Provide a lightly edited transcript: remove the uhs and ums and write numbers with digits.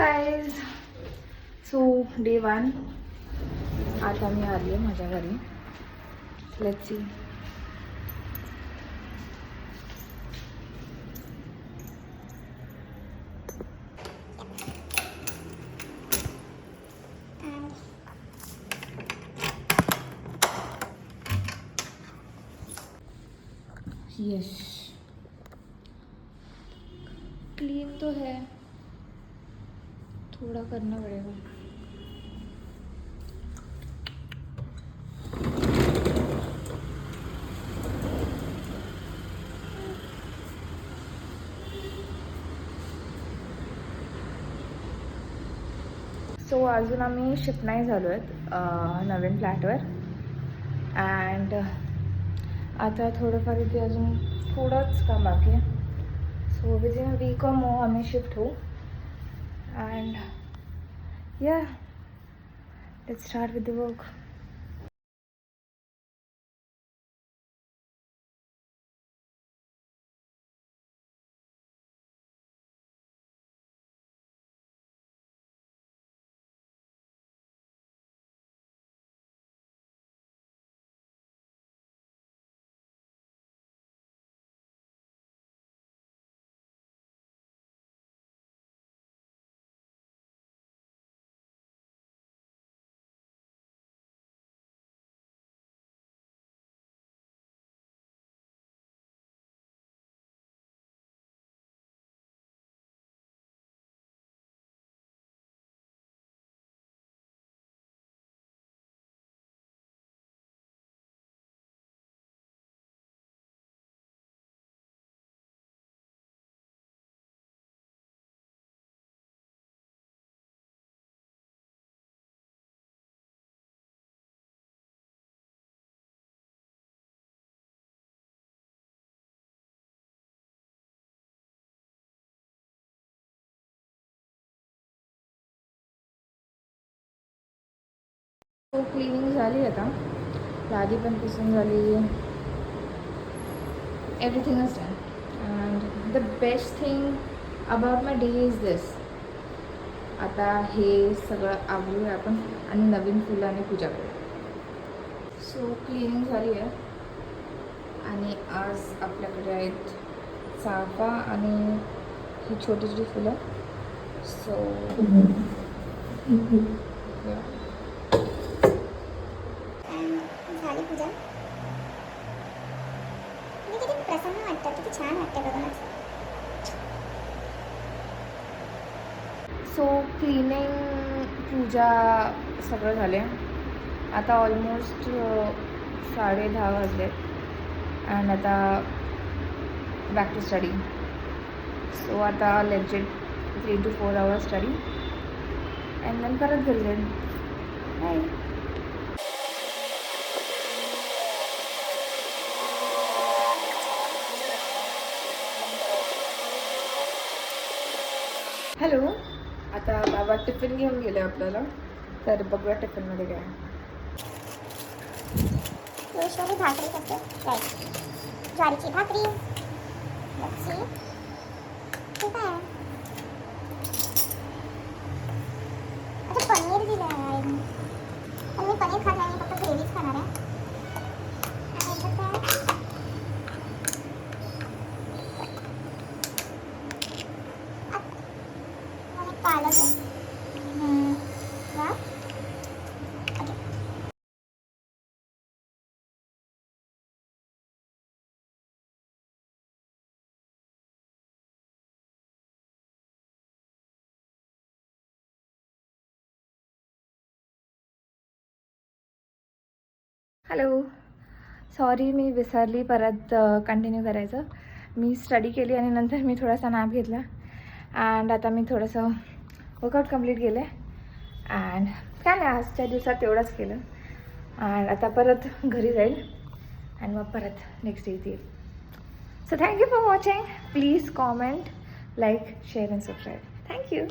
Guys, so day 1 आता मी आली आहे माझ्या घरी. Let's see. यस, क्लीन तो है, थोड़ा करना पड़ेगा. सो अजून आम्ही शिफ्ट नाही झालो आहेत नवीन फ्लॅटवर. अँड आता थोडंफार इथे अजून थोडंच काम बाकी आहे. So within a week or more आम्ही शिफ्ट होऊ. And yeah, let's start with the work. So cleaning झाली आता, लादी पण पुसून झाली, everything is done. And the best thing about my day is this. आता हे सगळं आवरूया आपण आणि नवीन फुलाने पूजा करू. सो क्लिनिंग झाली आहे आणि आज आपल्याकडे आहेत चाफा आणि ही छोटी छोटी फुलं. सो झाली पूजा. मी किती प्रसन्न वाटतं, किती छान वाटतं बघा. सो क्लिनिंग, पूजा सगळं झाले. आता ऑलमोस्ट 10:30 वाजले. अँड आता बॅक टू स्टडी. सो आता legit 3 to 4 hours study and then परत घरी जाईल. बाय. हॅलो. आता बाबा टिफिन घेऊन गेले आपल्याला, तर बघूया टिफिनमध्ये काय. उशिरा भाकरी करते काय, ज्वारीची भाकरी. लच्छी ठीक आहे. अच्छा, पनीर दिलं आहे. पण मी पनीर खात नाही, मी फक्त ग्रेव्हीच खाणार आहे. आणि याच्यात काय, आणि पालक आहे. वा. हॅलो. सॉरी, मी विसरली परत कंटिन्यू करायचं. मी स्टडी केली आणि नंतर मी थोडासा नॅप घेतला. अँड आता मी थोडंसं वर्कआउट कंप्लीट केलं आहे. अँड काय नाही, आजच्या दिवसात तेवढंच केलं. अँड आता परत घरी जाईल आणि मग परत नेक्स्ट डे येईल. So thank you for watching. Please comment, like, share and subscribe. Thank you.